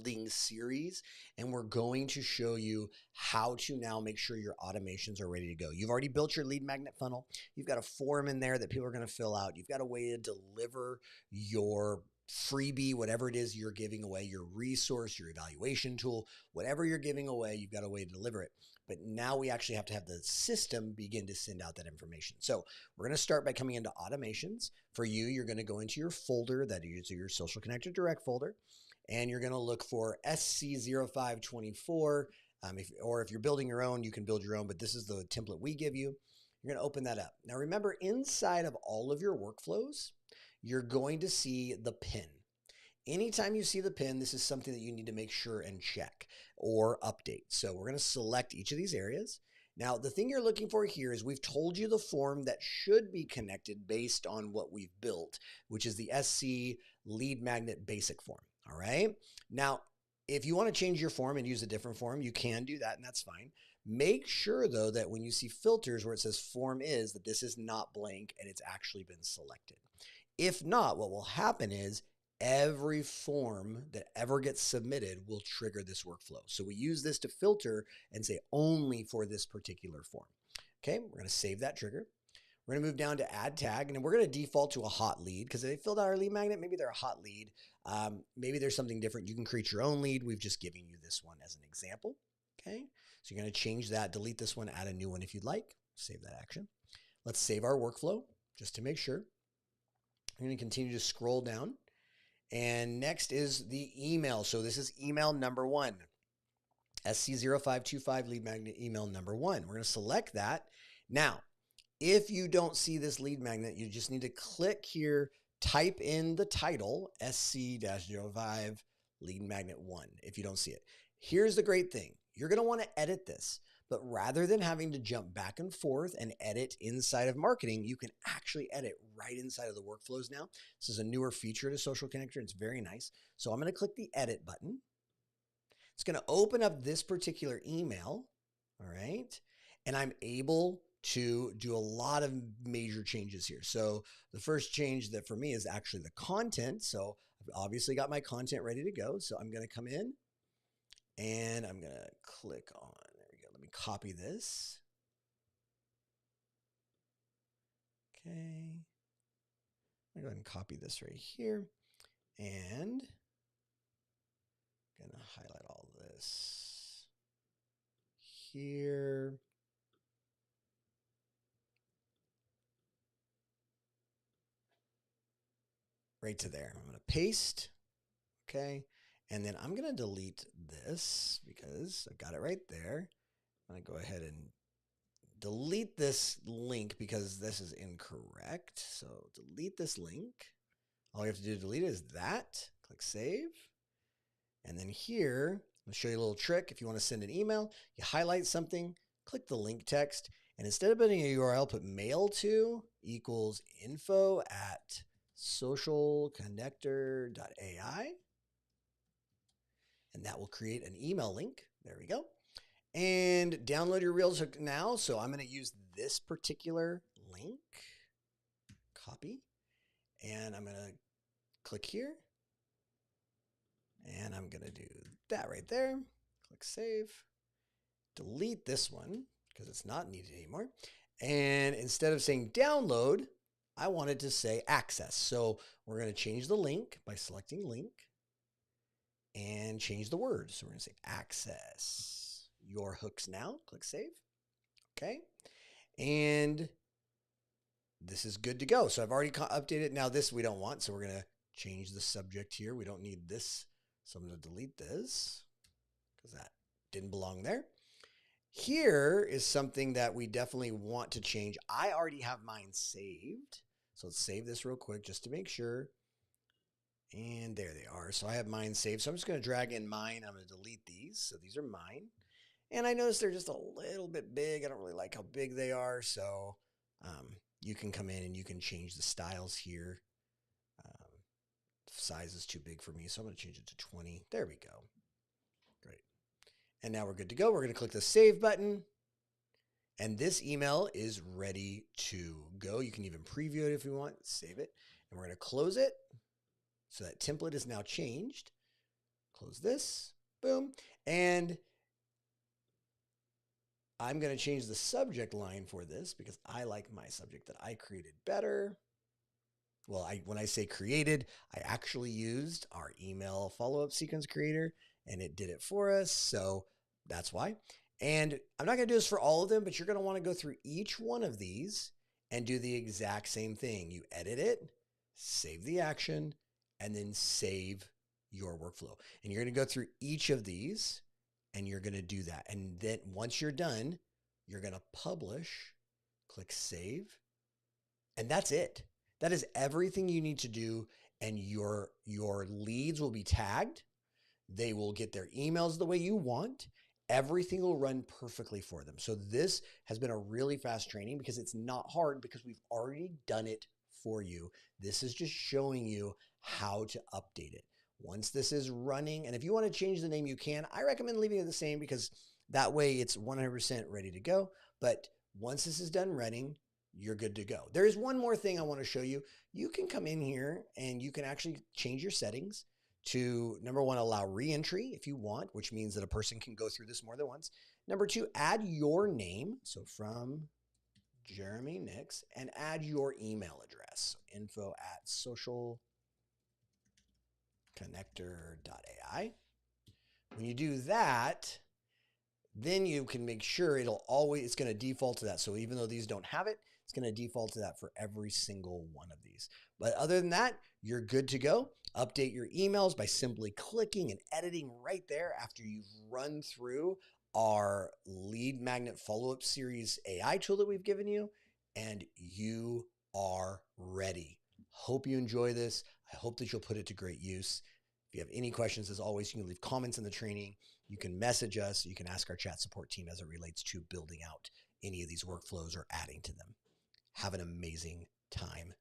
building series, and we're going to show you how to now make sure your automations are ready to go. You've already built your lead magnet funnel. You've got a form in there that people are going to fill out. You've got a way to deliver your freebie, whatever it is you're giving away, your resource, your evaluation tool, whatever you're giving away, you've got a way to deliver it. But now we actually have to have the system begin to send out that information. So we're going to start by coming into automations. For you, you're going to go into your folder, that is your Social Connector Direct folder, and you're going to look for SC0524. Or if you're building your own, you can build your own, but this is the template we give you. You're going to open that up. Now remember, inside of all of your workflows, you're going to see the pin. Anytime you see the pin, this is something that you need to make sure and check or update. So we're going to select each of these areas. Now, the thing you're looking for here is we've told you the form that should be connected based on what we've built, which is the SC Lead Magnet Basic form. All right. Now, if you want to change your form and use a different form, you can do that, and that's fine. Make sure, though, that when you see filters where it says form is, that this is not blank and it's actually been selected. If not, what will happen is every form that ever gets submitted will trigger this workflow. So we use this to filter and say only for this particular form. Okay, we're going to save that trigger. We're going to move down to add tag, and we're going to default to a hot lead because they filled out our lead magnet. Maybe they're a hot lead. Maybe there's something different. You can create your own lead. We've just given you this one as an example. Okay, so you're going to change that, delete this one, add a new one if you'd like. Save that action. Let's save our workflow just to make sure. I'm going to continue to scroll down. And next is the email. So this is email number 1. SC0525 lead magnet email number 1. We're going to select that. Now, if you don't see this lead magnet, you just need to click here, type in the title, SC-05 lead magnet 1, if you don't see it. Here's the great thing. You're going to want to edit this. But rather than having to jump back and forth and edit inside of marketing, you can actually edit right inside of the workflows now. This is a newer feature to Social Connector. It's very nice. So I'm going to click the edit button. It's going to open up this particular email. All right. And I'm able to do a lot of major changes here. So the first change that for me is actually the content. So I've obviously got my content ready to go. So I'm going to come in and I'm going to click on. Copy this. Okay. I'm going to go ahead and copy this right here. And I'm going to highlight all this here. Right to there. I'm going to paste. Okay. And then I'm going to delete this because I've got it right there. I'm going to go ahead and delete this link because this is incorrect. So delete this link. All you have to do to delete it is that. Click save. And then here, I'll show you a little trick. If you want to send an email, you highlight something, click the link text, and instead of putting a URL, put mail to equals info at socialconnector.ai. And that will create an email link. There we go. And download your Reels Hook now. So I'm going to use this particular link, copy, and I'm going to click here. And I'm going to do that right there. Click save. Delete this one because it's not needed anymore. And instead of saying download, I wanted to say access. So we're going to change the link by selecting link and change the word. So we're going to say access your hooks now. Click save. Okay. And this is good to go. So I've already updated. Now this we don't want. So we're going to change the subject here. We don't need this. So I'm going to delete this because that didn't belong there. Here is something that we definitely want to change. I already have mine saved. So let's save this real quick just to make sure. And there they are. So I have mine saved. So I'm just going to drag in mine. I'm going to delete these. So these are mine. And I notice they're just a little bit big. I don't really like how big they are. So you can come in and you can change the styles here. Size is too big for me. So I'm going to change it to 20. There we go. Great. And now we're good to go. We're going to click the save button. And this email is ready to go. You can even preview it if you want. Save it. And we're going to close it. So that template is now changed. Close this, boom. And I'm going to change the subject line for this because I like my subject that I created better. Well, when I say created, I actually used our email follow-up sequence creator and it did it for us. So that's why. And I'm not going to do this for all of them, but you're going to want to go through each one of these and do the exact same thing. You edit it, save the action, and then save your workflow. And you're going to go through each of these and you're going to do that. And then once you're done, you're going to publish, click save, and that's it. That is everything you need to do. And your leads will be tagged. They will get their emails the way you want. Everything will run perfectly for them. So this has been a really fast training because it's not hard because we've already done it for you. This is just showing you how to update it. Once this is running, and if you want to change the name, you can. I recommend leaving it the same because that way it's 100% ready to go. But once this is done running, you're good to go. There is one more thing I want to show you. You can come in here and you can actually change your settings to, number one, allow re-entry if you want, which means that a person can go through this more than once. Number two, add your name. So from Jeremy Nix, and add your email address. info@socialconnector.ai. When you do that, then you can make sure it's going to default to that. So even though these don't have it, it's going to default to that for every single one of these. But other than that, you're good to go. Update your emails by simply clicking and editing right there after you've run through our lead magnet follow-up series AI tool that we've given you, and you are ready. Hope you enjoy this. I hope that you'll put it to great use. If you have any questions, as always, you can leave comments in the training. You can message us. You can ask our chat support team as it relates to building out any of these workflows or adding to them. Have an amazing time.